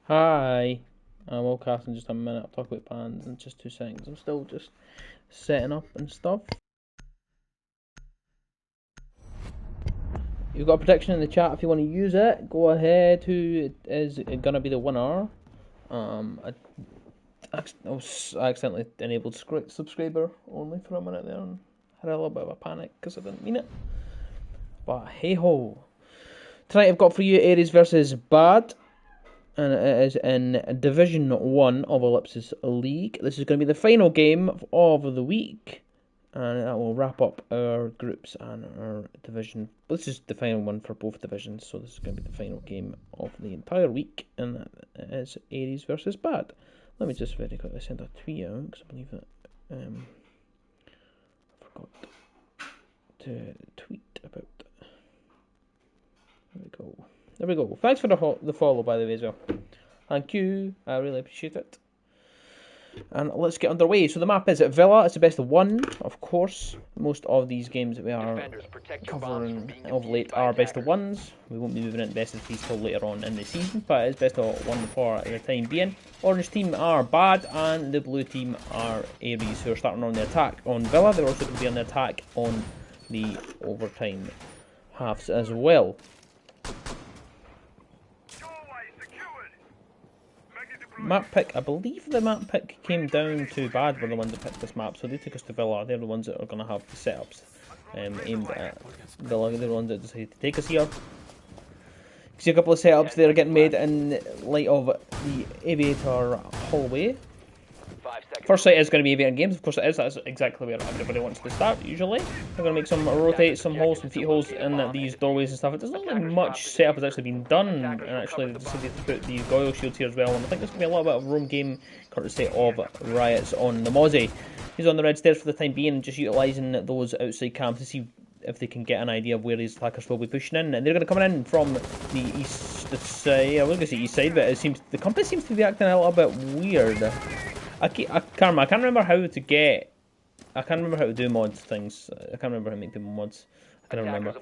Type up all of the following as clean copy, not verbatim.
Hi, I'm all cast in just a minute. I'll talk about plans in just 2 seconds. I'm still just setting up and stuff. You've got a prediction in the chat if you want to use it. Go ahead. Who is gonna be the winner? I accidentally enabled subscriber only for a minute there and had a little bit of a panic because I didn't mean it. But hey ho! Tonight I've got for you Aries versus Bad, and it is in Division 1 of Ellipsis League. This is going to be the final game of the week, and that will wrap up our groups and our division. This is the final one for both divisions, so this is going to be the final game of the entire week, and that is Aries versus Bad. Let me just very quickly send a tweet out, because I believe that I forgot to tweet about. There we go. There we go. Thanks for the follow, by the way, as well. Thank you. I really appreciate it. And let's get underway. So the map is at Villa. It's the best of one, of course. Most of these games that we are covering of late are best of ones. We won't be moving into best of threes till later on in the season, but it's best of one for the time being. Orange team are Bad, and the blue team are Aries, who are starting on the attack on Villa. They're also going to be on the attack on the overtime halves as well. Map pick, I believe the map pick came down to Bad were the ones that picked this map, so they took us to Villa. They're the ones that are going to have the setups aimed at Villa. They're the ones that decided to take us here. See a couple of setups there are getting made in light of the Aviator hallway. First site is going to be Aviator Games, of course it is. That's exactly where everybody wants to start usually. They're going to make some rotate, some holes, some feet holes in these doorways and stuff. It doesn't look like much setup has actually been done, and actually they decided to put these Goyle shields here as well. And I think there's going to be a little bit of roam game courtesy of Riots on the Mozzie. He's on the red stairs for the time being, just utilising those outside camps to see if they can get an idea of where these attackers will be pushing in. And they're going to come in from the east side. I was going to say east side, but it seems the compass seems to be acting a little bit weird. I can't remember how to get. I can't remember how to do mods things. I can't remember how to make the mods. I can't remember.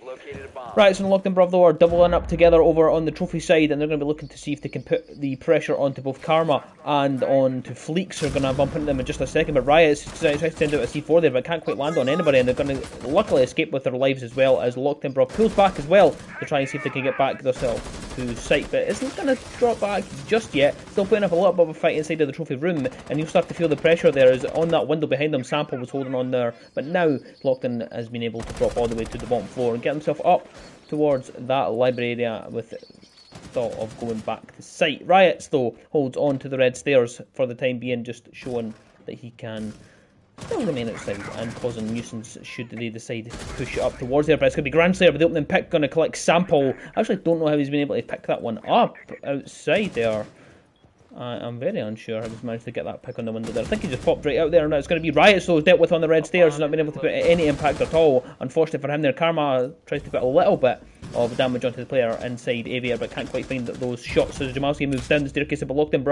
Right, so Locked and Bravo are doubling up together over on the trophy side, and they're going to be looking to see if they can put the pressure onto both Karma and onto Fleeks, who are going to bump into them in just a second. But Riot's trying to send out a C4 there, but can't quite land on anybody, and they're going to luckily escape with their lives as well as Locked and Bravo pulls back as well to try and see if they can get back themselves to site, but isn't going to drop back just yet. Still putting up a little bit of a fight inside of the trophy room, and you'll start to feel the pressure there as on that window behind them. Sample was holding on there, but now Lockton has been able to drop all the way to the bottom floor and get himself up towards that library area with thought of going back to site. Riots though holds on to the red stairs for the time being, just showing that he can still remain outside and causing nuisance should they decide to push it up towards there. But it's going to be Grandslayer with the opening pick, going to collect Sample. I actually don't know how he's been able to pick that one up outside there. I'm very unsure how he's managed to get that pick on the window there. I think he just popped right out there, and now it's going to be Riot, so dealt with on the red stairs. He's not been able to put any impact at all. Unfortunately for him there, Karma tries to put a little bit of damage onto the player inside Aviator, but can't quite find those shots. So Jamalski moves down the staircase, but locked in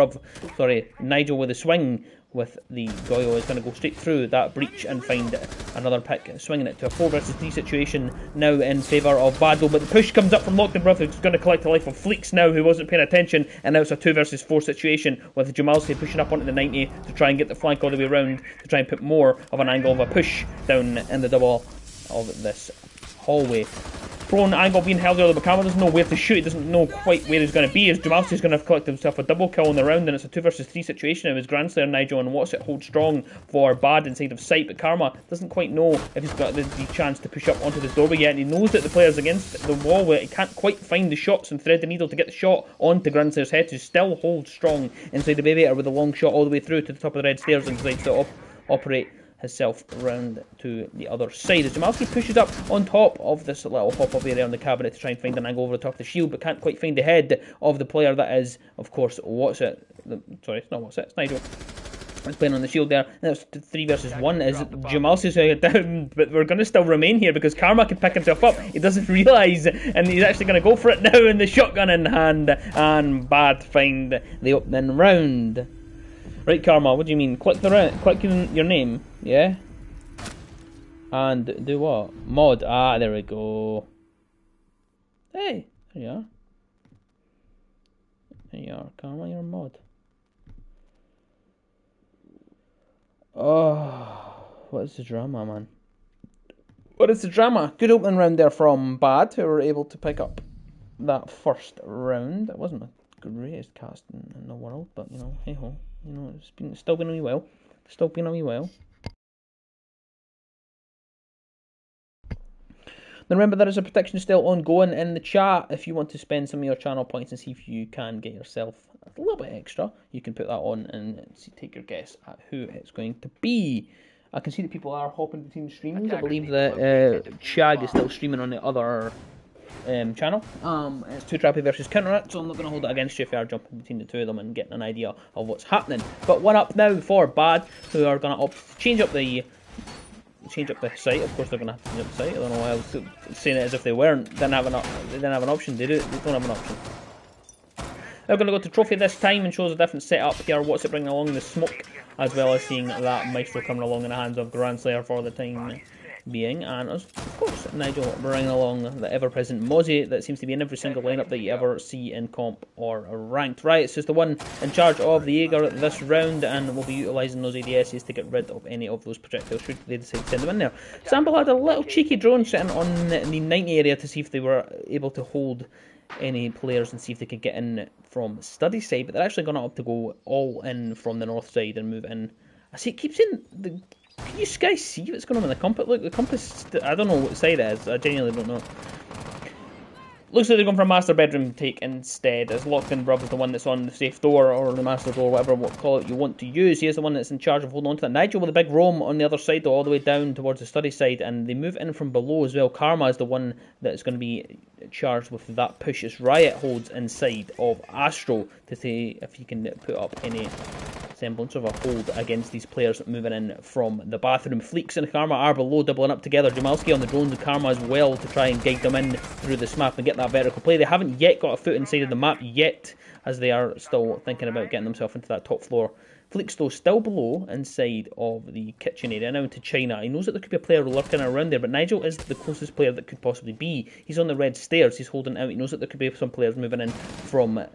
Nigel with a swing with the Goyo is going to go straight through that breach and find another pick, swinging it to a 4 versus 3 situation now in favour of Badlo, but the push comes up from Lockton Bruff, who's going to collect the life of Fleeks now, who wasn't paying attention, and now it's a 2 versus 4 situation with Jamalski pushing up onto the 90 to try and get the flank all the way around to try and put more of an angle of a push down in the double of this hallway. Prone angle being held there, but Karma doesn't know where to shoot. He doesn't know quite where he's going to be, as Jamalski's going to have collected himself a double kill on the round, and it's a 2 versus 3 situation. It was Grandslayer, Nigel, and Watts it hold strong for Bad inside of sight, but Karma doesn't quite know if he's got the chance to push up onto this doorway yet, and he knows that the player's against the wall where he can't quite find the shots and thread the needle to get the shot onto Grandslayer's head, who still holds strong inside the Aviator with a long shot all the way through to the top of the red stairs and decides to operate himself round to the other side as Jamalski pushes up on top of this little hop-up area on the cabinet to try and find an angle over the top of the shield, but can't quite find the head of the player that is, of course, Sorry, it's not What's it's Nigel. It's playing on the shield there. That's 3 versus 1 as Jamalski's down, but we're going to still remain here because Karma can pick himself up. He doesn't realise, and he's actually going to go for it now in the shotgun in hand, and Bad find the opening round. Right, Karma, what do you mean? Click your name, yeah? And do what? Mod. There we go. Hey, there you are. There you are, Karma, you're a mod. Oh, what is the drama, man? What is the drama? Good opening round there from Bad, who were able to pick up that first round. It wasn't the greatest cast in the world, but you know, hey ho, you know, it's still been a wee while. Still been a wee while. Now remember, there is a prediction still ongoing in the chat. If you want to spend some of your channel points and see if you can get yourself a little bit extra, you can put that on and take your guess at who it's going to be. I can see that people are hopping between streams. I believe that Shag is still streaming on the other channel. It's Too Trappy versus Counteract, so I'm not going to hold it against you if you are jumping between the two of them and getting an idea of what's happening. But one up now for Bad, who are going to change up the site. Of course, they're going to have to change up the site. I don't know why I was saying it as if they didn't have an option. They don't have an option. They're going to go to Trophy this time and shows a different setup here. What's it bringing along? The smoke, as well as seeing that Maestro coming along in the hands of Grandslayer for the time being, and of course Nigel bringing along the ever-present Mozzie that seems to be in every single lineup that you ever see in comp or ranked. Riot's is the one in charge of the Jaeger this round, and will be utilising those ADSs to get rid of any of those projectiles should they decide to send them in there. Sample had a little cheeky drone sitting on the 90 area to see if they were able to hold any players and see if they could get in from Study side, but they're actually going to opt to go all in from the north side and move in. I see it keeps saying can you guys see what's going on with the compass? Look, the compass, I don't know what side it is. I genuinely don't know. Looks like they're going for a master bedroom take instead, as Locked In Bruv is the one that's on the safe door, or the master door, whatever call it you want to use. He is the one that's in charge of holding on to that. Nigel with a big roam on the other side, though, all the way down towards the Study side, and they move in from below as well. Karma is the one that's going to be charged with that push as Riot holds inside of Astro to see if he can put up any semblance of a hold against these players moving in from the bathroom. Fleeks and Karma are below, doubling up together. Jamalski on the drones and Karma as well to try and guide them in through this map and get that vertical play. They haven't yet got a foot inside of the map yet, as they are still thinking about getting themselves into that top floor. Fleeks, though, still below inside of the kitchen area, now into China. He knows that there could be a player lurking around there, but Nigel is the closest player that could possibly be. He's on the red stairs, he's holding out. He knows that there could be some players moving in from the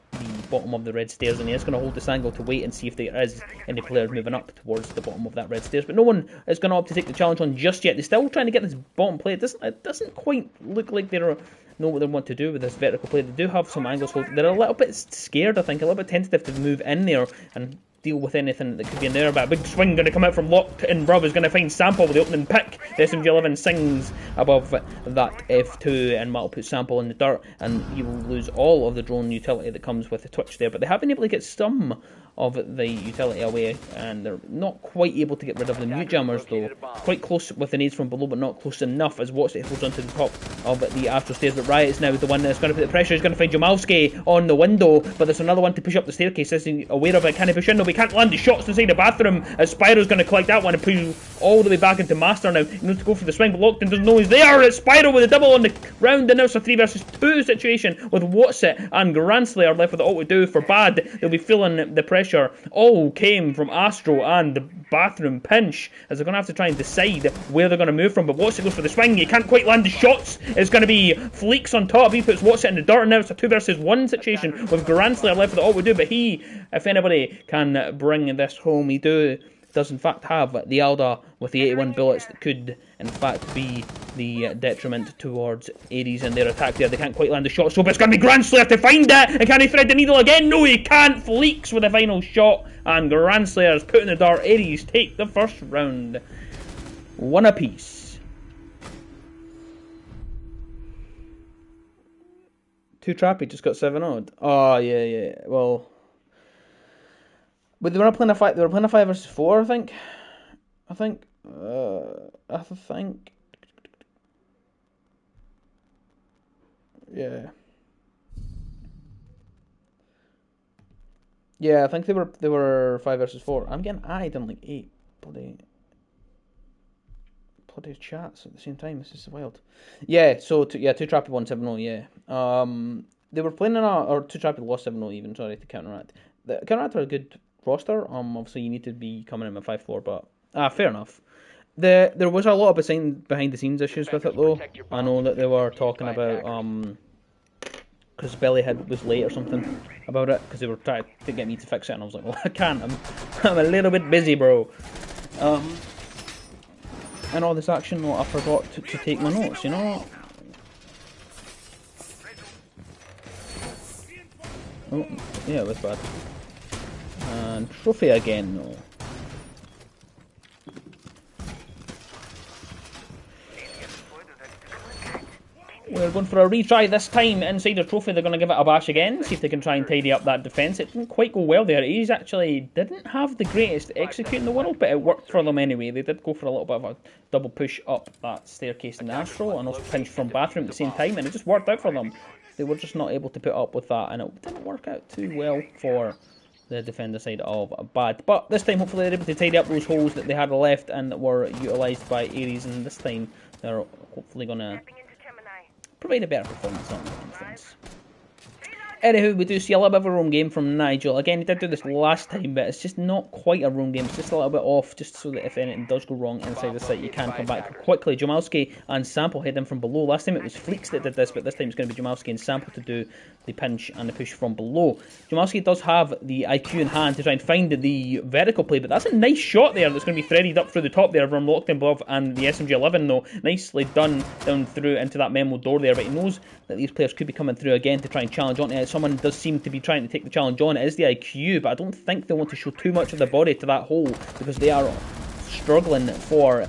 bottom of the red stairs, and he is going to hold this angle to wait and see if there is any players moving up towards the bottom of that red stairs. But no one is going to opt to take the challenge on just yet. They're still trying to get this bottom play. It doesn't quite look like they know what they want to do with this vertical play. They do have some angles holding. They're a little bit scared, I think, a little bit tentative to move in there and deal with anything that could be in there, but a big swing going to come out from Locked In Bruv is going to find Sample with the opening pick. The SMG11 sings above that F2, and Matt will put Sample in the dirt, and he will lose all of the drone utility that comes with the Twitch there, but they have been able to get some of the utility away, and they're not quite able to get rid of the mute jammers though. Quite close with the nades from below, but not close enough as What's It holds onto the top of the Astro stairs. But Riot is now the one that's going to put the pressure. He's going to find Jamalski on the window, but there's another one to push up the staircase. Is he aware of it? Can he push in? No, we can't land the shots inside the bathroom, as Spyro's going to collect that one and push all the way back into Master now. He needs to go for the swing, but Locked In doesn't know he's there. It's Spyro with a double on the round, and now it's a 3 versus 2 situation with What's It and Grandslayer left with it all to do for Bad. They'll be feeling the pressure. All came from Astro and the bathroom pinch, as they're going to have to try and decide where they're going to move from. But What's It goes for the swing. He can't quite land the shots. It's going to be Fleeks on top. He puts What's It in the dirt, and now it's a 2 versus 1 situation with Grandslayer left with it all to do. But he, if anybody, can bring this home. He does in fact have the Alda with the 81 bullets that could in fact be the detriment towards Ares and their attack there. They can't quite land the shot, so but it's going to be Grandslayer to find it. And can he thread the needle again? No, he can't. Fleeks with the final shot, and Grandslayer's put in the dart. Ares take the first round. One apiece. Too Trappy just got 7 odd. Oh yeah. Well, but they were playing a 5. They were playing a 5 versus 4, I think. Yeah. Yeah, I think they were 5 versus 4. I'm getting eyed on like 8 bloody chats at the same time. This is wild. Yeah. So Too Trappy won 7-0. Yeah. They were playing Too Trappy lost 7-0 even. Sorry, to Counteract. The Counteract are a good roster. Obviously you need to be coming in with 5-4, but fair enough. There was a lot of behind the scenes issues with it though. I know that they were talking about because Bellyhead was late or something about it, because they were trying to get me to fix it, and I was like, well, I can't, I'm a little bit busy, bro. And all this action, well, I forgot to take my notes, you know? Oh, yeah, it was bad. And trophy again, no. We're going for a retry this time inside the trophy. They're going to give it a bash again, see if they can try and tidy up that defence. It didn't quite go well there. He's actually didn't have the greatest execute in the world, but it worked for them anyway. They did go for a little bit of a double push up that staircase in the Astro and also pinch from bathroom at the same time, and it just worked out for them. They were just not able to put up with that, and it didn't work out too well for the defender side of Bad. But this time, hopefully, they're able to tidy up those holes that they had left and that were utilised by Ares, and this time they're hopefully going to provide a better performance on defence. Anywho, we do see a little bit of a roam game from Nigel. Again, he did do this last time, but it's just not quite a roam game. It's just a little bit off, just so that if anything does go wrong inside the site, you can come back quickly. Jamalski and Sample head in from below. Last time it was Fleeks that did this, but this time it's going to be Jamalski and Sample to do the pinch and the push from below. Jamalski does have the IQ in hand to try and find the vertical play, but that's a nice shot there that's going to be threaded up through the top there from Locked Above and the SMG-11, though. Nicely done down through into that memo door there, but he knows that these players could be coming through again to try and challenge onto it. Someone does seem to be trying to take the challenge on. It is the IQ, but I don't think they want to show too much of the body to that hole because they are struggling for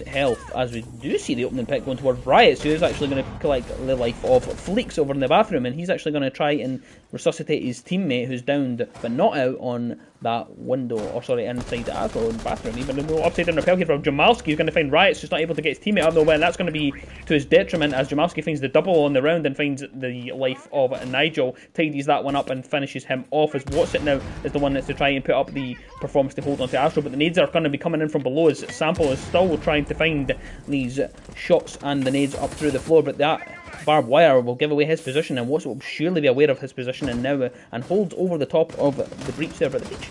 health, as we do see the opening pick going towards Riots, who is actually going to collect the life of Fleeks over in the bathroom, and he's actually going to try and resuscitate his teammate who's downed but not out on that window, or sorry, inside the Astro bathroom. Even though upside down repel here from Jamalski, who's going to find Riots, who's not able to get his teammate out of the way, and that's going to be to his detriment as Jamalski finds the double on the round and finds the life of Nigel, tidies that one up and finishes him off, as What's It now is the one that's to try and put up the performance to hold on to Astro, but the nades are going to be coming in from below as Sample is still trying to find these shots and the nades up through the floor, but that barbed wire will give away his position, and What's It will surely be aware of his position and now and holds over the top of the breach there, but the breach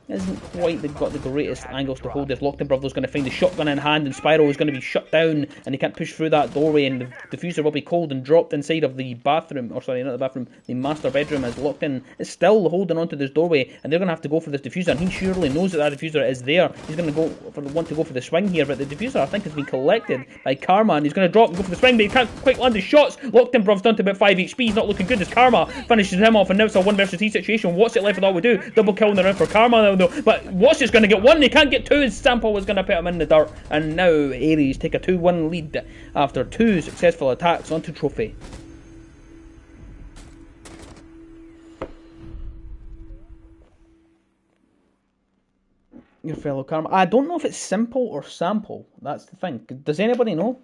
isn't quite got the greatest angles to hold this. Lockton Brother's going to find the shotgun in hand, and Spyro is going to be shut down, and he can't push through that doorway, and the diffuser will be cold and dropped inside of the bathroom, or sorry, not the bathroom, the master bedroom, as Lockton is still holding onto this doorway, and they're going to have to go for this diffuser, and he surely knows that that diffuser is there. He's going to want to go for the swing here, but the diffuser, I think, has been collected by Karma, and he's going to drop and go for the swing, but he can't quite land his shots. Lockton Brother's down to about 5 HP, he's not looking good as Karma finishes him off, and now it's a 1 versus 3 situation. What's It left with all we do? Double kill in the round for Karma now, though, but What's It's going to get 1, he can't get 2, his Sample was going to put him in the dirt, and now Ares take a 2-1 lead after 2 successful attacks onto Trophy. Your fellow Karma. I don't know if it's Simple or Sample, that's the thing. Does anybody know?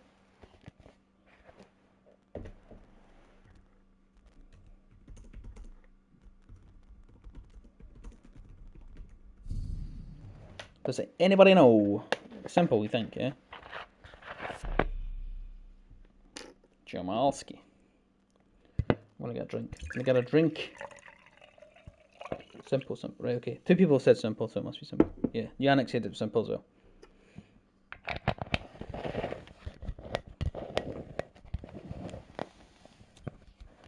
Does anybody know? Simple, you think, yeah? Jamalski. I'm gonna get a drink. Simple. Right, okay. 2 people said Simple, so it must be Simple. Yeah, Yannick said it was Simple as well.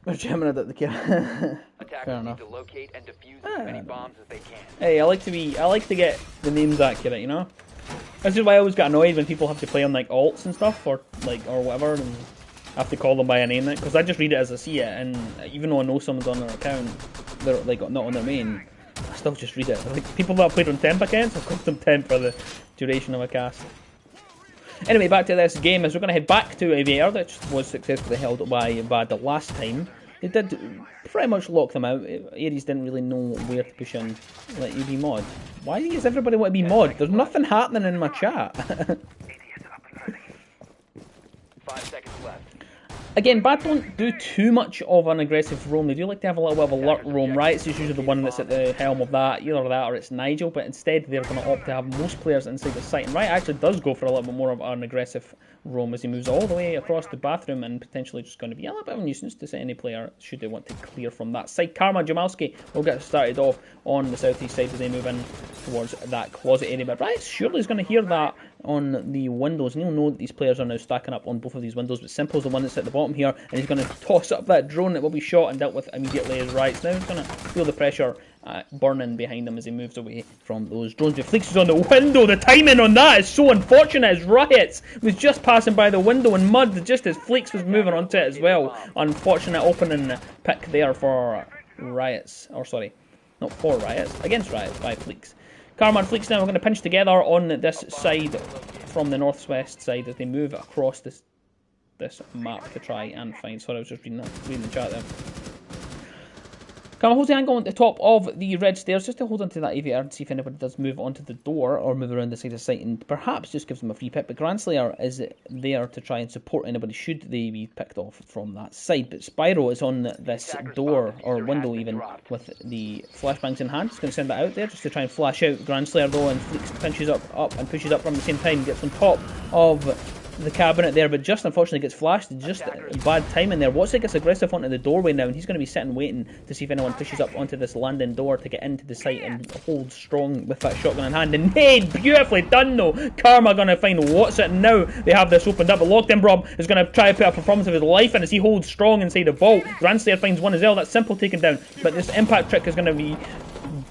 They're jamming it at the camera. Fair enough. To locate and defuse as many bombs as they can. Hey, I like to get the names accurate, you know? This is why I always get annoyed when people have to play on like alts and stuff, or whatever, and have to call them by a name, because I just read it as I see it, and even though I know someone's on their account, they're like not on their main, I still just read it. Like people that have played on temp accounts, I've called them temp for the duration of a cast. Anyway, back to this game, as we're going to head back to Aviator, which was successfully held by Bad the last time. They did pretty much lock them out. Ares didn't really know where to push in. Let you be mod. Why does everybody want to be mod? There's nothing happening in my chat. 5 seconds left. Again, Bad don't do too much of an aggressive roam. They do like to have a little bit of a lurk roam. Riots is usually the one that's at the helm of that. Either that or it's Nigel, but instead they're going to opt to have most players inside the site. And Riot actually does go for a little bit more of an aggressive roam as he moves all the way across the bathroom and potentially just going to be a little bit of a nuisance to any player should they want to clear from that side. Karma and Jamalski will get started off on the southeast side as they move in towards that closet area. But Riot surely is going to hear that on the windows, and you'll know that these players are now stacking up on both of these windows, but Simple's the one that's at the bottom here, and he's going to toss up that drone that will be shot and dealt with immediately as Riot's now he's going to feel the pressure burning behind him as he moves away from those drones. But Fleeks is on the window. The timing on that is so unfortunate as Riot was just passing by the window in mud just as Fleeks was moving onto it as well. Unfortunate opening pick there for Riots, or sorry, not for Riots, against Riots by Fleeks. Karma and Fleeks now are going to pinch together on this side from the northwest side as they move across this map to try and find. Sorry, I was just reading the chat there. Karma holds the angle on the top of the red stairs just to hold onto that aviator and see if anybody does move onto the door or move around the side of the site, and perhaps just gives them a free pick. But Grandslayer is there to try and support anybody should they be picked off from that side. But Spyro is on this door or window even with the flashbangs in hand. He's going to send that out there just to try and flash out Grandslayer though, and Fleeks pinches up and pushes up from the same time, gets on top of the cabinet there, but just unfortunately gets flashed. Just bad timing there. Watson gets aggressive onto the doorway now, and he's going to be sitting waiting to see if anyone pushes up onto this landing door to get into the site and hold strong with that shotgun in hand. And nade, beautifully done though. Karma going to find Watson now. They have this opened up, but Locked In Rob is going to try to put a performance of his life in as he holds strong inside the vault. Grandslayer finds one as well. That's Simple taken down, but this impact trick is going to be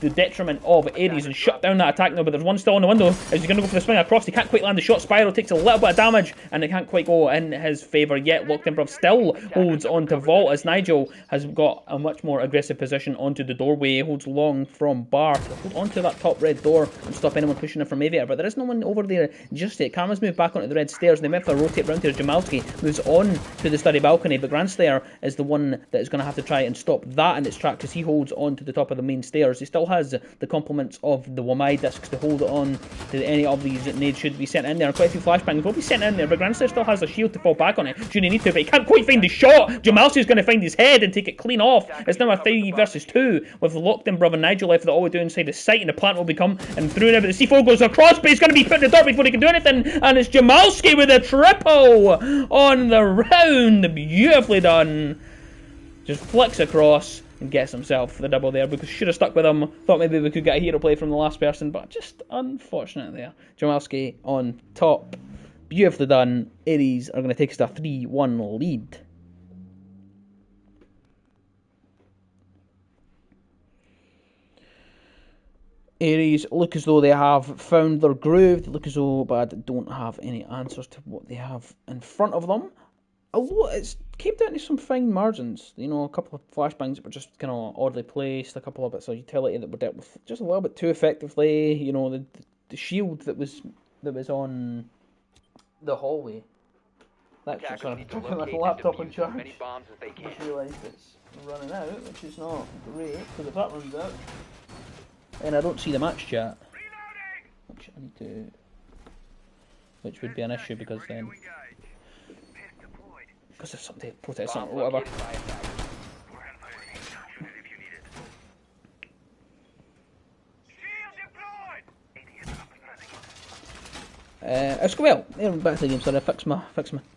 the detriment of Ares and shut down that attack now, but there's one still on the window as he's going to go for the swing across. He can't quite land the shot. Spyro takes a little bit of damage and it can't quite go in his favour yet. Locked In Bruv still holds on to Vault as Nigel has got a much more aggressive position onto the doorway. He holds long from bar to hold onto that top red door and stop anyone pushing in from Aviator, but there is no one over there just yet. Karma's moved back onto the red stairs and they might have to rotate round here. Jamalski moves on to the study balcony, but Grandslayer is the one that is going to have to try and stop that in its track because he holds on to the top of the main stairs. He still has the complements of the Wamai discs to hold on to any of these nades should be sent in there. Quite a few flashbangs will be sent in there, but Grandslayer still has a shield to fall back on it should he need to, but he can't quite find the shot. Jamalski is going to find his head and take it clean off. It's now a 3 versus 2 with Locked In Bruv and Nigel left with all we do inside the site, and the plant will become and through now, but the C4 goes across, but he's going to be put in the door before he can do anything, and it's Jamalski with a triple on the round. Beautifully done. Just flicks across and gets himself the double there because should have stuck with him. Thought maybe we could get a hero play from the last person, but just unfortunate there. Jamalski on top. Beautifully done. Ares are going to take us to a 3-1 lead. Ares look as though they have found their groove. They look as though Bad don't have any answers to what they have in front of them. Although it's came down to some fine margins, you know, a couple of flashbangs that were just kind of oddly placed, a couple of bits of utility that were dealt with just a little bit too effectively. You know, the shield that was on the hallway. That's just sort of putting my laptop on charge. I just realised it's running out, which is not great because if that runs out, then I don't see the match chat, which I need to, which would be an issue because then. Because if somebody protests something or whatever. Let's go well. Back to the game, sorry, I fix my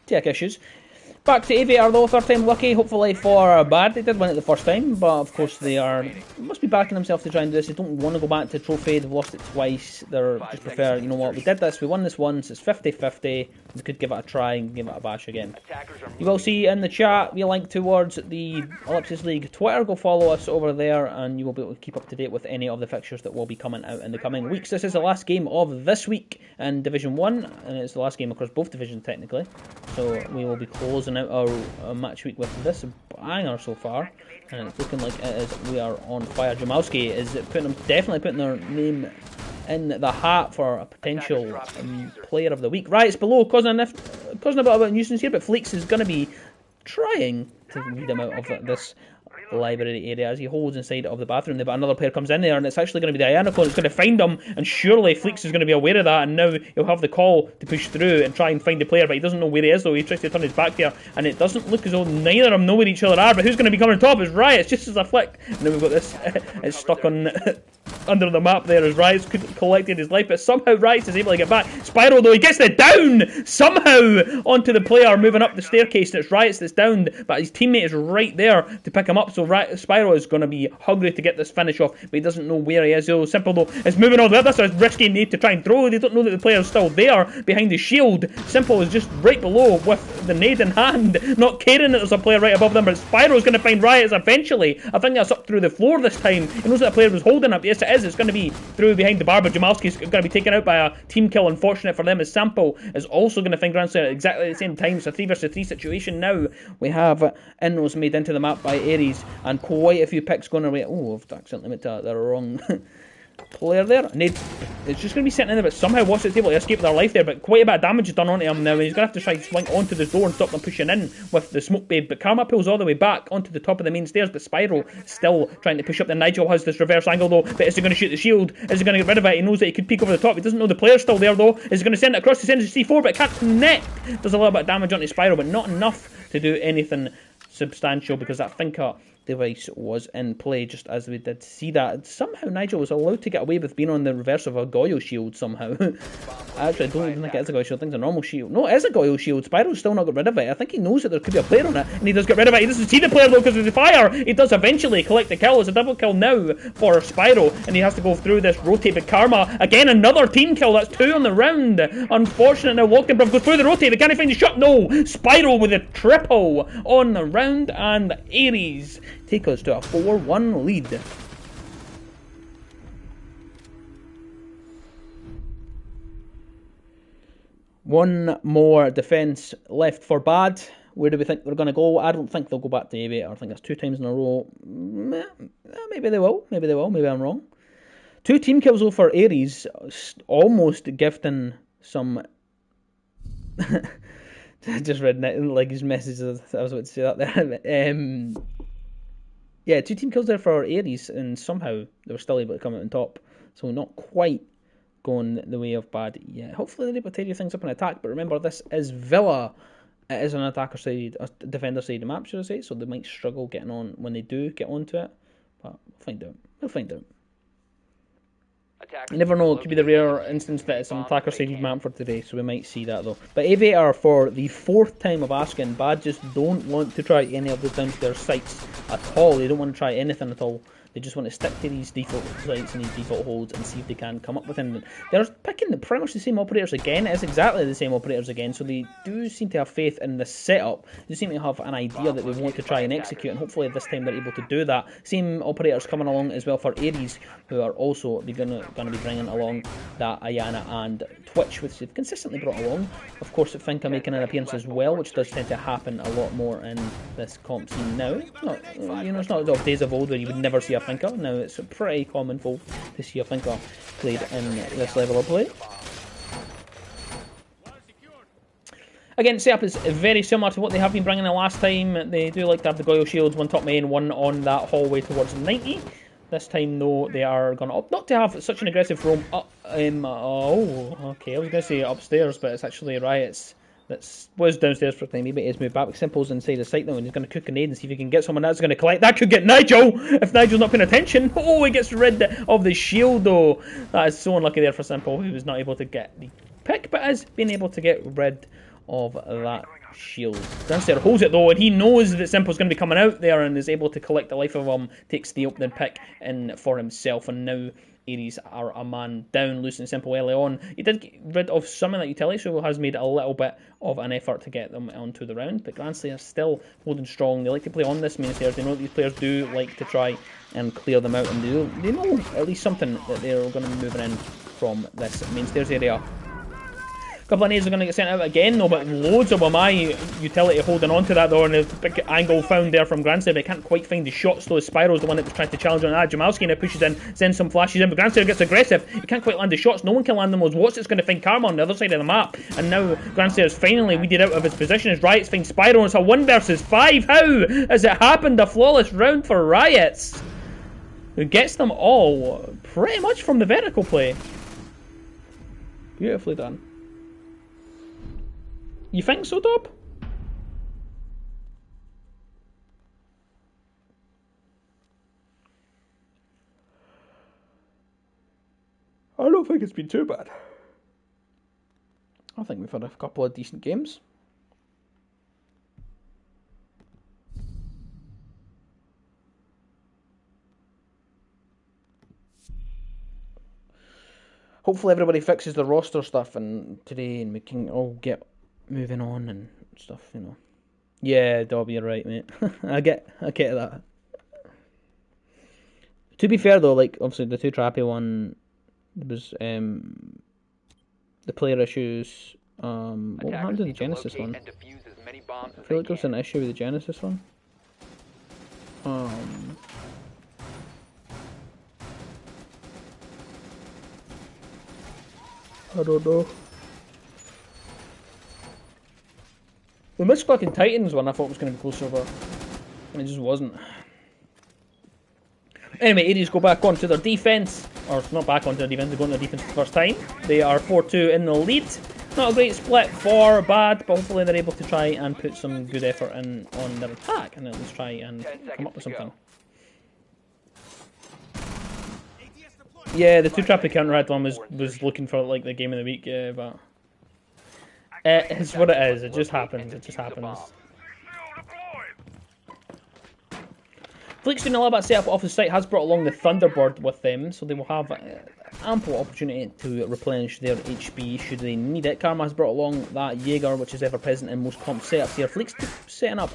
tech issues. Back to Aviator though, third time lucky, hopefully for Bad. They did win it the first time, but of course they must be backing themselves to try and do this. They don't want to go back to Trophy, they've lost it twice. They're just prefer, you know what, we did this, we won this once, it's 50-50. We could give it a try and give it a bash again. You will see in the chat, we link towards the Ellipsis League Twitter. Go follow us over there and you will be able to keep up to date with any of the fixtures that will be coming out in the coming weeks. This is the last game of this week in Division 1, and it's the last game across both divisions technically. So we will be closing out our match week with this banger so far, and it's looking like it is, we are on fire. Jamalski is definitely putting their name in the hat for a potential player of the week. Right, it's below, causing a bit of a nuisance here, but Fleeks is going to be trying to lead him out of this library area as he holds inside of the bathroom there, but another player comes in there and it's actually going to be the Ionicle and it's going to find him, and surely Fleeks is going to be aware of that, and now he'll have the call to push through and try and find the player, but he doesn't know where he is though. He tries to turn his back there and it doesn't look as though neither of them know where each other are, but who's going to be coming on top is Riot, just as a flick, and then we've got this it's stuck on under the map there as Riot's collected his life, but somehow Riot is able to get back. Spyro though, he gets the down somehow onto the player moving up the staircase, and it's Riot that's downed, but his teammate is right there to pick him up, so So Spyro is going to be hungry to get this finish off, but he doesn't know where he is. So Simple, though, is moving on. That's a risky need to try and throw. They don't know that the player's still there behind the shield. Simple is just right below with the nade in hand, not caring that there's a player right above them, but Spyro's going to find Riot's eventually. I think that's up through the floor this time. He knows that the player was holding up. Yes, it is. It's going to be through behind the bar, but Jamalski's going to be taken out by a team kill. Unfortunate for them, as Sample is also going to find Grandslayer at exactly the same time. It's a 3 versus 3 situation now. We have inroads made into the map by Ares, and quite a few picks going away. Oh, I've accidentally went to the wrong player there. And it's just going to be sitting in there, but somehow Watch is able to escape with their life there. But quite a bit of damage is done onto him now, and he's going to have to try to swing onto the door and stop them pushing in with the smoke babe. But Karma pulls all the way back onto the top of the main stairs, but Spyro still trying to push up. Then Nigel has this reverse angle though, but is he going to shoot the shield? Is he going to get rid of it? He knows that he could peek over the top. He doesn't know the player's still there though. Is he going to send it across? He sends the C4, but it can't connect. Does a little bit of damage onto Spyro, but not enough to do anything substantial because that Thinker device was in play, just as we did see that. Somehow Nigel was allowed to get away with being on the reverse of a Goyo shield somehow. Actually, I don't even think it is a Goyo shield. I think it's a normal shield. No, it is a Goyo shield. Spyro's still not got rid of it. I think he knows that there could be a player on it, and he does get rid of it. He doesn't see the player though because of the fire. He does eventually collect the kill. It's a double kill now for Spyro, and he has to go through this rotate with Karma. Again, another team kill. That's 2 on the round. Unfortunate now. Lockdown goes through the rotate. They can't find the shot. No! Spyro with a triple on the round, and Ares take us to a 4-1 lead. One more defence left for Bad. Where do we think they're going to go? I don't think they'll go back to Aviator. I think that's 2 times in a row. Maybe they will. Maybe they will. Maybe I'm wrong. 2 team kills though for Ares, almost gifting some. I just read like his messages. I was about to say that there. Yeah, 2 team kills there for Ares, and somehow they were still able to come out on top. So not quite going the way of Bad yet. Hopefully they're able to tidy things up in attack. But remember, this is Villa. It is an attacker side, a defender side map, should I say? So they might struggle getting on when they do get onto it. But we'll find out. We'll find out. You never know, it could be the rare instance that it's an attacker sided map for today, so we might see that though. But Aviator, for the 4th time of asking, Bad just don't want to try any of the downstairs sites at all. They don't want to try anything at all. They just want to stick to these default sites and these default holds and see if they can come up with anything. They're picking pretty much the same operators again. It's exactly the same operators again, so they do seem to have faith in the setup. They seem to have an idea that they want to try and execute, and hopefully this time they're able to do that. Same operators coming along as well for Ares, who are also going to be bringing along that Ayana and Twitch, which they've consistently brought along. Of course, Finka making an appearance as well, which does tend to happen a lot more in this comp scene now. It's not of days of old where you would never see a Finka. Now it's a pretty common fold to see a Finka played in this level of play. Again, setup is very similar to what they have been bringing the last time. They do like to have the Goyo shields, 1 top main, 1 on that hallway towards 90. This time, though, they are going to opt not to have such an aggressive roam up. Oh, okay, I was going to say upstairs, but it's actually Riot's that was downstairs for a time. Maybe it's moved back. Simple's inside the site now, and he's going to cook a nade and see if he can get someone that's going to collect. That could get Nigel if Nigel's not paying attention. Oh, he gets rid of the shield, though. That is so unlucky there for Simple, who was not able to get the pick, but has been able to get rid of that shield. Downstairs holds it though, and he knows that Simple's going to be coming out there and is able to collect the life of him, takes the opening pick in for himself, and now Ares are a man down, losing Simple early on. He did get rid of some of that utility, so has made a little bit of an effort to get them onto the round, but Grandslayer still holding strong. They like to play on this main stairs. They know that these players do like to try and clear them out, and they know at least something that they're going to be moving in from this main stairs area. A couple of nades are going to get sent out again though, but loads of Wamai utility holding on to that though, and a big angle found there from Grandslayer, but he can't quite find the shots though. Spyro's the one that was trying to challenge on that. Jamalski now pushes in, sends some flashes in, but Grandslayer gets aggressive. He can't quite land the shots. No one can land them. What's it's going to find Karma on the other side of the map, and now Grandslayer's finally weeded out of his position as Riots find Spyro, and it's a 1 versus 5. How has it happened? A flawless round for Riots, who gets them all pretty much from the vertical play. Beautifully done. You think so, Dob? I don't think it's been too bad. I think we've had a couple of decent games. hopefully everybody fixes the roster stuff and today, and we can all get moving on and stuff, you know. Yeah, Dobby, you're right, mate. I get that. To be fair though, like obviously the 2 Trappy one, there was the player issues. What happened to the Genesis one? I feel like there was an issue with the Genesis one. I don't know. The Mistclick and Titans one I thought was going to be closer, but it just wasn't. Anyway, Aries go back onto their defence, or not back onto their defence, they go into their defence for the first time. They are 4-2 in the lead. Not a great split for Bad, but hopefully they're able to try and put some good effort in on their attack and at least try and come up with something. Yeah, the 2 Trappy counter-hit one was looking for like the game of the week, yeah, but it's what it is. It just happens. It just happens. Fleek's doing a little bit of setup off the site, has brought along the Thunderbird with them, so they will have ample opportunity to replenish their HP should they need it. Karma has brought along that Jaeger, which is ever present in most comp setups here. Fleek's setting up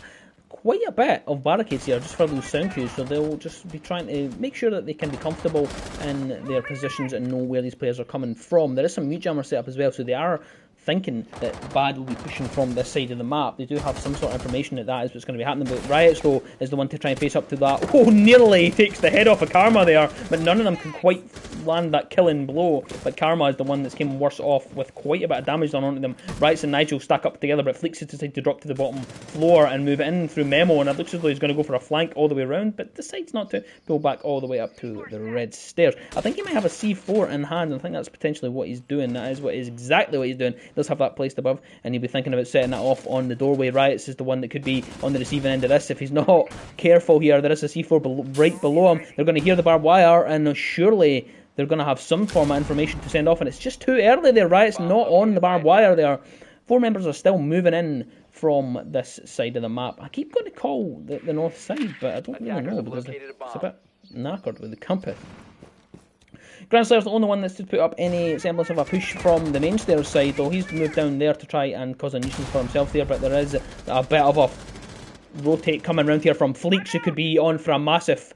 quite a bit of barricades here just for those sound cues, so they'll just be trying to make sure that they can be comfortable in their positions and know where these players are coming from. There is some mute jammer set up as well, so they are thinking that Bad will be pushing from this side of the map. They do have some sort of information that is what's going to be happening, but Riots though is the one to try and face up to that. Oh, nearly takes the head off of Karma there, but none of them can quite land that killing blow, but Karma is the one that's came worse off with quite a bit of damage done onto them. Riots and Nigel stack up together, but Fleeks has decided to drop to the bottom floor and move in through Memo, and it looks as though he's going to go for a flank all the way around, but decides not to pull back all the way up to the red stairs. I think he might have a C4 in hand, and I think that's potentially what he's doing. That is exactly what he's doing. He does have that placed above, and he'll be thinking about setting that off on the doorway. Riots is the one that could be on the receiving end of this if he's not careful here. There is a C4 right below him. They're going to hear the barbed wire, and surely they're going to have some form of information to send off, and it's just too early there. Riots not on the barbed wire there. 4 members are still moving in from this side of the map. I keep going to call the north side, but I don't really know because it's a bit knackered with the compass. Grand Slayer's the only one that's to put up any semblance of a push from the main stairs side, though he's moved down there to try and cause a nuisance for himself there, but there is a bit of a rotate coming around here from Fleeks, who could be on for a massive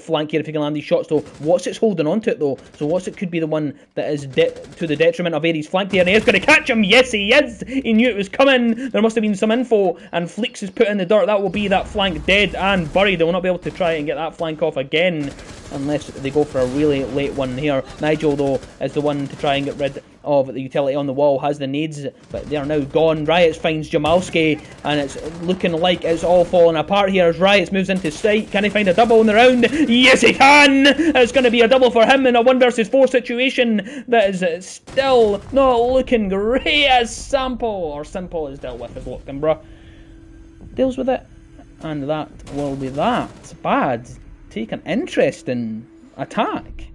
flank here if he can land these shots, though. What's holding on to it, though, so What's could be the one that is to the detriment of Aries' flank here, and he's going to catch him. Yes, he is. He knew it was coming. There must have been some info, and Fleeks is put in the dirt. That will be that flank dead and buried. They will not be able to try and get that flank off again unless they go for a really late one here. Nigel, though, is the one to try and get rid of the utility on the wall, has the nades, but they are now gone. Riots finds Jamalski, and it's looking like it's all falling apart here as Riots moves into sight. Can he find a double in the round? Yes, he can! It's going to be a double for him in a 1 versus 4 situation that is still not looking great as Simple is dealt with as Lockdenborough deals with it, and that will be that. Bad take an interesting attack.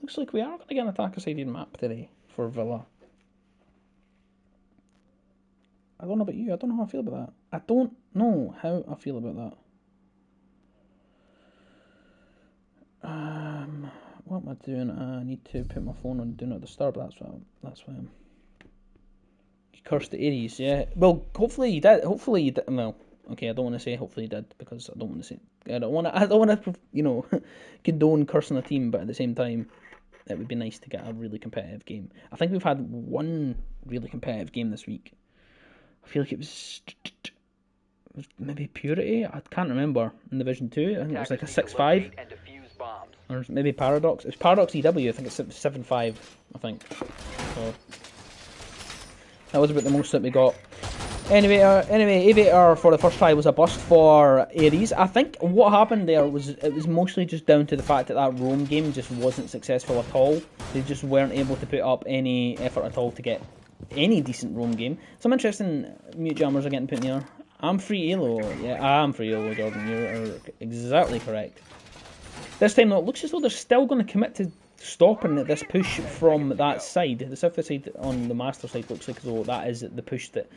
Looks like we are going to get an attacker-sided map today for Villa. I don't know about you. I don't know how I feel about that. I don't know how I feel about that. What am I doing? I need to put my phone on Do Not Disturb. That's why I'm... You cursed the Aries, yeah. Well, hopefully you did. Hopefully you did. Well, okay, I don't want to say hopefully you did because I don't want to say... I don't want to, you know, condone cursing a team, but at the same time, it would be nice to get a really competitive game. I think we've had one really competitive game this week. I feel like it was maybe Purity. I can't remember in Division 2. I think it was like a 6-5. Or maybe Paradox. It's Paradox EW. I think it's 7-5. I think. So that was about the most that we got. Anyway, Aviator for the first try was a bust for Aries. I think what happened there was it was mostly just down to the fact that roam game just wasn't successful at all. They just weren't able to put up any effort at all to get any decent roam game. Some interesting mute jammers are getting put in here. I'm free Elo. Yeah, I'm free Elo, Jordan. You're exactly correct. This time though, it looks as though they're still going to commit to stopping this push from that side. The south side on the master side looks like as though that is the push that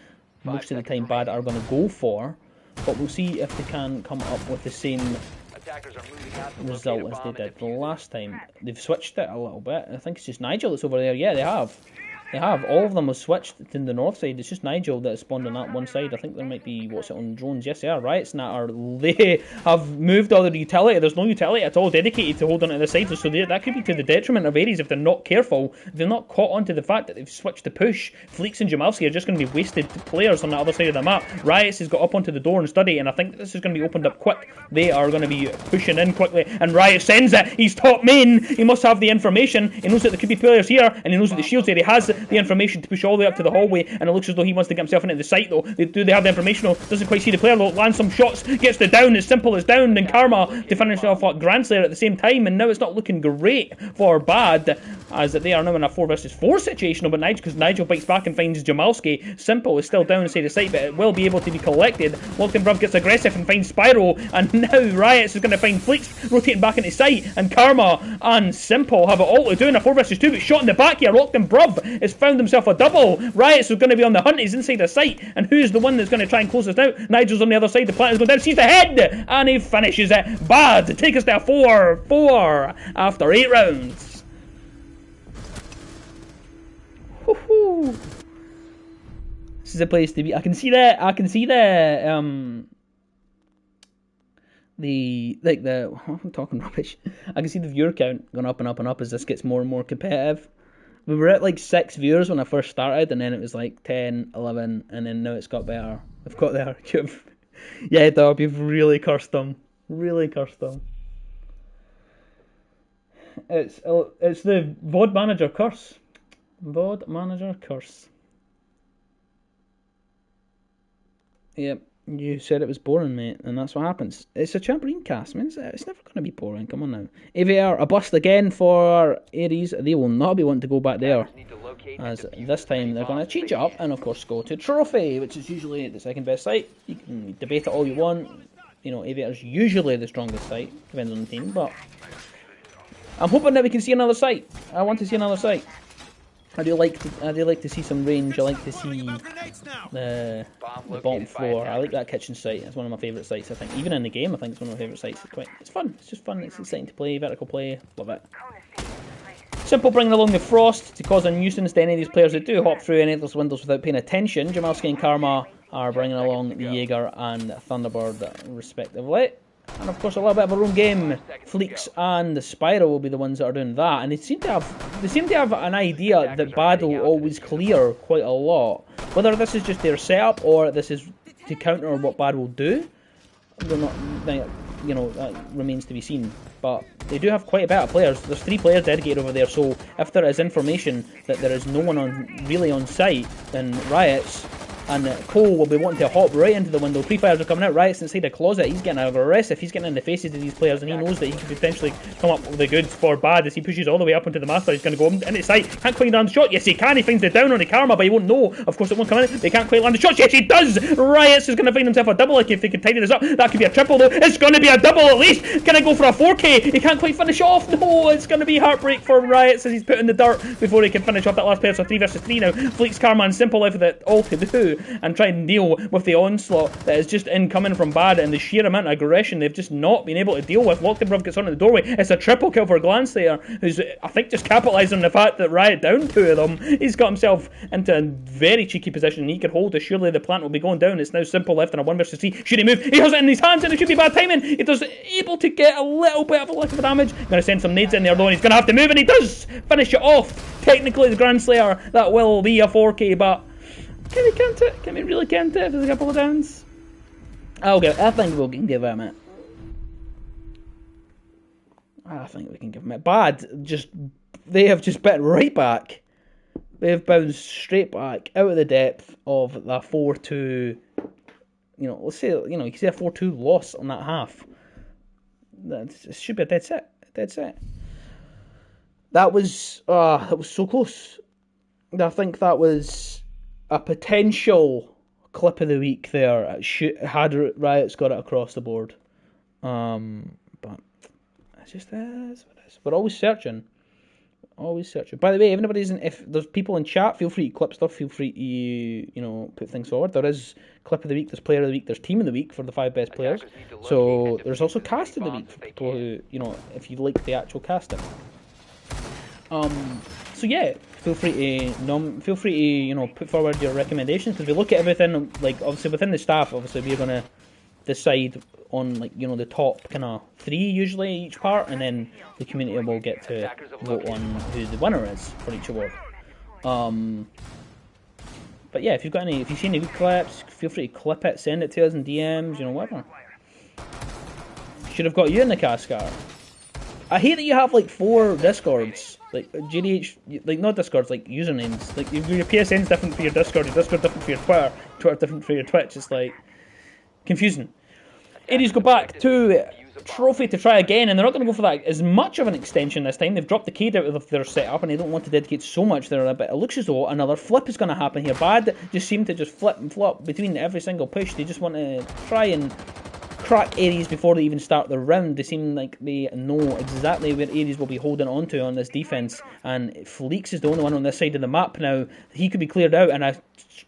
most of the time Bad are going to go for, but we'll see if they can come up with the same attackers are moving out to result locate a as they bomb and did the defuse it. last time. They've switched it a little bit. I think it's just Nigel that's over there. Yeah, they have. They have. All of them have switched to the north side. It's just Nigel that has spawned on that one side. I think there might be, what's it, on drones. Yes, they are. Riots and that are, they have moved all their utility. There's no utility at all dedicated to holding on to the sides. So that could be to the detriment of Ares if they're not careful. If they're not caught onto the fact that they've switched to push. Fleeks and Jamalski are just going to be wasted players on the other side of the map. Riots has got up onto the door and study, and I think this is going to be opened up quick. They are going to be pushing in quickly, and Riot sends it. He's top main. He must have the information. He knows that there could be players here, and he knows that the shield's there. He has the information to push all the way up to the hallway, and it looks as though he wants to get himself into the site though. Do they have the information though? Doesn't quite see the player though. Lands some shots, gets the down. As simple as down, and Karma to finish off Grand Slayer at the same time, and now it's not looking great for Bad, as they are now in a 4 versus 4 situation, but Nigel, because Nigel bites back and finds Jamalski. Simple is still down inside the site, but it will be able to be collected. Locked and Bruv gets aggressive and finds Spyro, and now Riots is going to find Fleeks rotating back into sight, and Karma and Simple have it all to do in a 4 versus 2, but shot in the back here. Locked and Bruv has found himself a double. Riots is going to be on the hunt. He's inside the site, and who's the one that's going to try and close us out? Nigel's on the other side. The plant is going down. Sees the head, and he finishes it. Bad to take us to a 4-4 after 8 rounds. Woohoo! This is a place to be. I can see that. I can see I'm talking rubbish. I can see the viewer count going up and up and up as this gets more and more competitive. We were at like 6 viewers when I first started, and then it was like 10, 11, and then now it's got better. We've got there. Yeah, dog, you've really cursed them. Really cursed them. It's the VOD manager curse. VOD manager curse. Yep, you said it was boring, mate, and that's what happens. It's a Chamberlain cast, man. It's never going to be boring. Come on now. AVR, a bust again for Ares. They will not be wanting to go back there, as this time they're going to change it up and, of course, go to Trophy, which is usually the second best site. You can debate it all you want. You know, AVR is usually the strongest site, depends on the team, but I'm hoping that we can see another site. I want to see another site. I do like to see some range. I like to see the bottom floor. I like that kitchen site. It's one of my favourite sites, I think. Even in the game, I think it's one of my favourite sites. It's fun. It's just fun. It's exciting to play. Vertical play. Love it. Simple bringing along the Frost to cause a nuisance to any of these players that do hop through any of those windows without paying attention. Jamalski and Karma are bringing along the Jaeger and Thunderbird, respectively. And of course a little bit of a room game. Fleeks and the Spyro will be the ones that are doing that, and they seem to have an idea that Bad will always clear quite a lot. Whether this is just their setup or this is to counter what Bad will do, they're not, you know, that remains to be seen. But they do have quite a bit of players. There's 3 players dedicated over there, so if there is information that there is no one really on site, then Riots and Cole will be wanting to hop right into the window. Pre-fires are coming out. Riots inside a closet. He's getting aggressive. He's getting in the faces of these players, and he knows that he could potentially come up with the goods for Bad as he pushes all the way up into the master. He's going to go into sight. Can't quite land the shot. Yes, he can. He finds the down on the Karma, but he won't know. Of course, it won't come in. They can't quite land the shot. Yes, he does. Riots is going to find himself a double. Like if they can tidy this up, that could be a triple though. It's going to be a double at least. Can I go for a 4K? He can't quite finish off. No, it's going to be heartbreak for Riots as he's put in the dirt before he can finish off that last player. So 3 versus 3 now. Fleeks, Karma, and Simple left with it all to do and try and deal with the onslaught that is just incoming from Bad and the sheer amount of aggression they've just not been able to deal with. Lockton gets on the doorway. It's a triple kill for Glance there, who's I think just capitalising on the fact that Riot down 2 of them. He's got himself into a very cheeky position. He could hold it. Surely the plant will be going down. It's now Simple left in a 1 versus 3. Should he move? He has it in his hands and it should be bad timing. He does able to get a little bit of a lick of damage. Going to send some nades in there though, and he's going to have to move, and he does finish it off. Technically the Grand Slayer, that will be a 4K, but can we count it? Can we really count it if there's a couple of downs? I think we can give him it. I think we can give him it. Bad, they have just bitten right back. They've bounced straight back out of the depth of the 4-2. You know, let's say, you know, you can say a 4-2 loss on that half. It should be a dead set. That was so close. I think that was a potential clip of the week there. Had Riots got it across the board. But it just is what it is. We're always searching. Always searching. By the way, if there's people in chat, feel free to clip stuff. Feel free to put things forward. There is clip of the week. There's player of the week. There's team of the week for the 5 best players. So there's also cast of the week for people who if you like the actual casting. So yeah, feel free to put forward your recommendations, because we look at everything, like obviously within the staff. Obviously we're gonna decide on the top kind of 3 usually each part, and then the community will get to vote on who the winner is for each award. But yeah, if you've seen any good clips, feel free to clip it, send it to us in DMs, whatever. Should have got you in the cast car. I hate that you have like 4 Discords, like GDH, like not Discords, like usernames. Like your PSN's different for your Discord different for your Twitter different for your Twitch. It's like confusing. Aries go back to Trophy to try again, and they're not going to go for that as much of an extension this time. They've dropped the Cade out of their setup, and they don't want to dedicate so much there. But it looks as though another flip is going to happen here. Bad just seem to just flip and flop between every single push. They just want to try and crack Aries before they even start the round. They seem like they know exactly where Aries will be holding on to on this defense, and Fleeks is the only one on this side of the map now. He could be cleared out, and a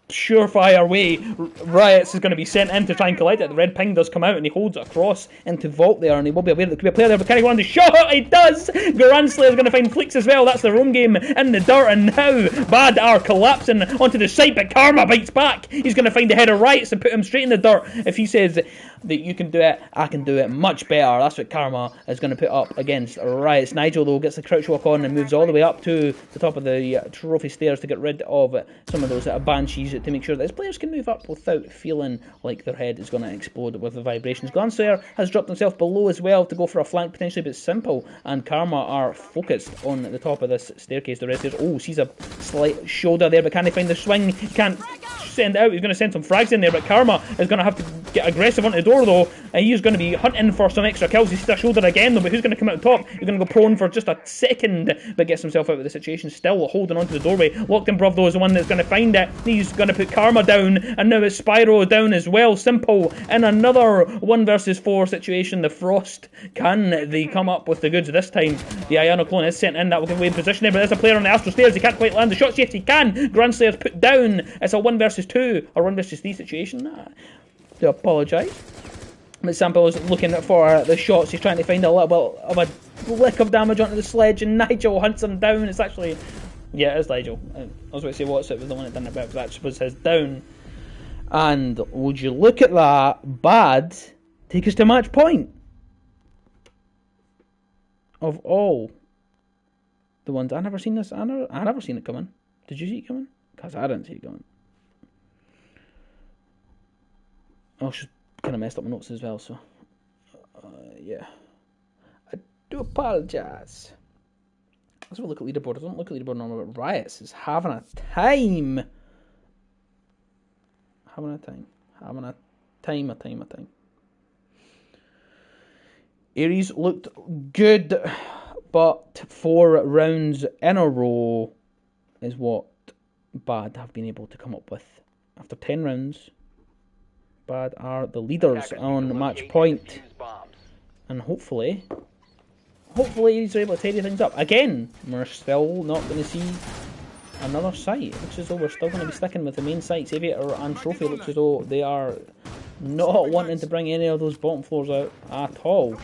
surefire way Riots is going to be sent in to try and collect it. The red ping does come out, and he holds it across into Vault there, and he will be aware that there could be a player there, but can he go on the shot? He does! Garanslayer is going to find Fleeks as well. That's their own game in the dirt, and now Bad are collapsing onto the site, but Karma bites back. He's going to find the head of Riots and put him straight in the dirt. If he says that you can do it, I can do it much better. That's what Karma is going to put up against Riots. Nigel, though, gets the crouch walk on and moves all the way up to the top of the trophy stairs to get rid of some of those Banshees, to make sure that his players can move up without feeling like their head is going to explode with the vibrations. Glanslayer has dropped himself below as well to go for a flank potentially, but Simple and Karma are focused on the top of this staircase. The rest is, sees a slight shoulder there, but can he find the swing? He can't send it out. He's going to send some frags in there, but Karma is going to have to get aggressive onto the door though, and he's going to be hunting for some extra kills. He sees a shoulder again though, but who's going to come out top? He's going to go prone for just a second, but gets himself out of the situation, still holding onto the doorway. Locked in Bruv though is the one that's going to find it. He's going to put Karma down, and now it's Spyro down as well. Simple in another 1 versus 4 situation. The Frost, can they come up with the goods this time? The Ayano clone is sent in, that will give away position there, but there's a player on the Astral Stairs. He can't quite land the shots. Yes, he can. Grandslayer's put down. It's a 1 versus 2 or 1 versus 3 situation. I do apologise. But Simple is looking for the shots. He's trying to find a little bit of a lick of damage onto the sledge, and Nigel hunts him down. It's actually, yeah, it is Nigel. I was about to say what's it was the one that done it, but that was his down. And would you look at that? Bad take us to match point. Of all the ones, I never seen this. I never seen it coming. Did you see it coming? Because I didn't see it coming. I just kind of messed up my notes as well, so yeah. I do apologise. Let's have a look at leaderboard. I don't look at leaderboard normally, but Riots is having a time. Having a time. Aries looked good, but 4 rounds in a row is what Bad have been able to come up with. After 10 rounds, Bad are the leaders on match point, and hopefully Aries are able to tidy things up. Again, we're still not going to see another site. It looks as though we're still going to be sticking with the main sites. Aviator and Trophy looks as though they are not wanting to bring any of those bottom floors out at all.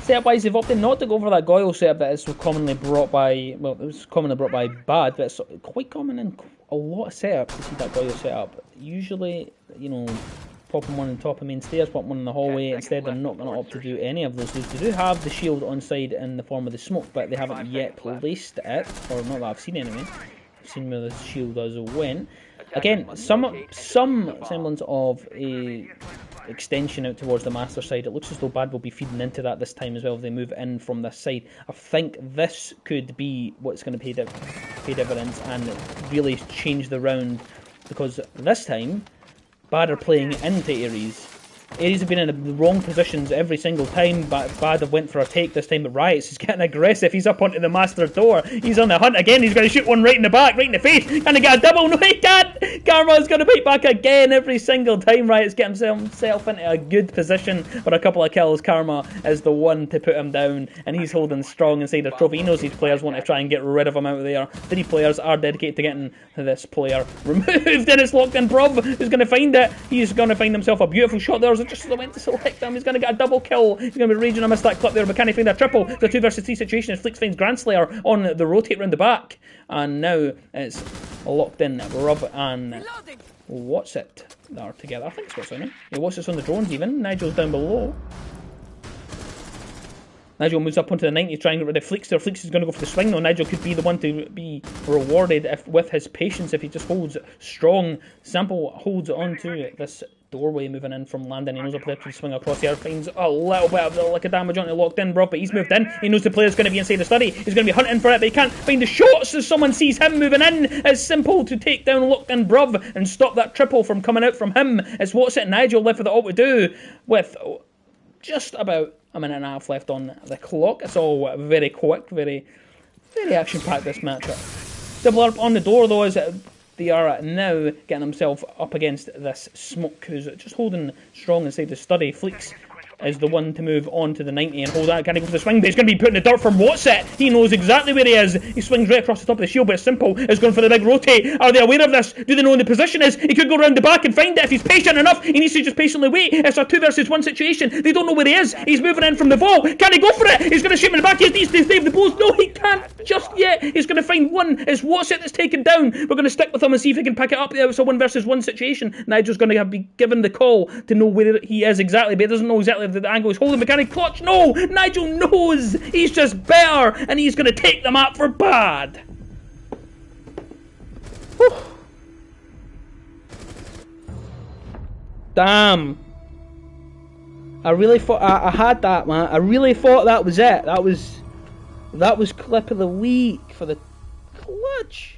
Setup wise, they've opted not to go for that Goyle setup that is so commonly brought by, well, it was commonly brought by Bad, but it's quite common in a lot of setups to see that Goyle setup. Usually, popping one on top of main stairs, popping one in the hallway. Instead, they're not going to opt to do any of those. They do have the shield on side in the form of the smoke, but they haven't yet placed it, or not that I've seen anyway. I've seen where the shield does win. Again, some semblance of a extension out towards the master side. It looks as though Bad will be feeding into that this time as well if they move in from this side. I think this could be what's going to pay dividends and really change the round, because this time Bad are playing into Aries, Aries have been in the wrong positions every single time. Bad have went for a take this time, but Riots is getting aggressive. He's up onto the master door. He's on the hunt again. He's going to shoot one right in the back, right in the face. Can he get a double? No, he can't. Karma's going to bite back again every single time. Riots get himself into a good position for a couple of kills. Karma is the one to put him down, and he's holding strong inside the trophy. He knows these players want to try and get rid of him out of there. 3 players are dedicated to getting this player removed, and it's locked in. Prob who's going to find it. He's going to find himself a beautiful shot there. Just went to select him. He's going to get a double kill. He's going to be raging. I missed that clip there, but can he find a triple? The 2 versus 3 situation as Fleeks finds Grandslayer on the rotate round the back, and now it's locked in. Rob and what's it? They are together. I think it's what's on. Yeah, what's this on the drones even? Nigel's down below. Nigel moves up onto the 90, trying to get rid of Fleeks there. Fleeks is going to go for the swing though. Nigel could be the one to be rewarded with his patience if he just holds strong. Sample holds on to this doorway moving in from Landon. He knows up there to swing across the air. Finds a little bit of like a damage on it, locked in, bro, but he's moved in. He knows the player's going to be inside the study. He's going to be hunting for it, but he can't find the shots as someone sees him moving in. It's simple to take down locked in Bruv and stop that triple from coming out from him. It's what's it Nigel left with it all to do with just about a minute and a half left on the clock. It's all very quick, very action-packed this matchup. Double up on the door though as they are now getting himself up against this Smoke who's just holding strong inside the study. Fleeks is the one to move on to the 90 and hold that. Can he go for the swing? But he's going to be putting the dirt from what's it. He knows exactly where he is. He swings right across the top of the shield, but it's simple. He's going for the big rotate. Are they aware of this? Do they know when the position is? He could go around the back and find it if he's patient enough. He needs to just patiently wait. It's a 2 versus 1 situation. They don't know where he is. He's moving in from the vault. Can he go for it? He's going to shoot him in the back. He needs to save the blows. No, he can't just yet. He's going to find one. It's what's it that's taken down. We're going to stick with him and see if he can pick it up. It's a 1 versus 1 situation. Nigel's going to be given the call to know where he is exactly, but he doesn't know exactly the angle he's holding. Can he clutch? No! Nigel knows! He's just better, and he's going to take them out for bad. Whew. Damn. I really thought I had that, man. I really thought that was it. That was clip of the week for the clutch.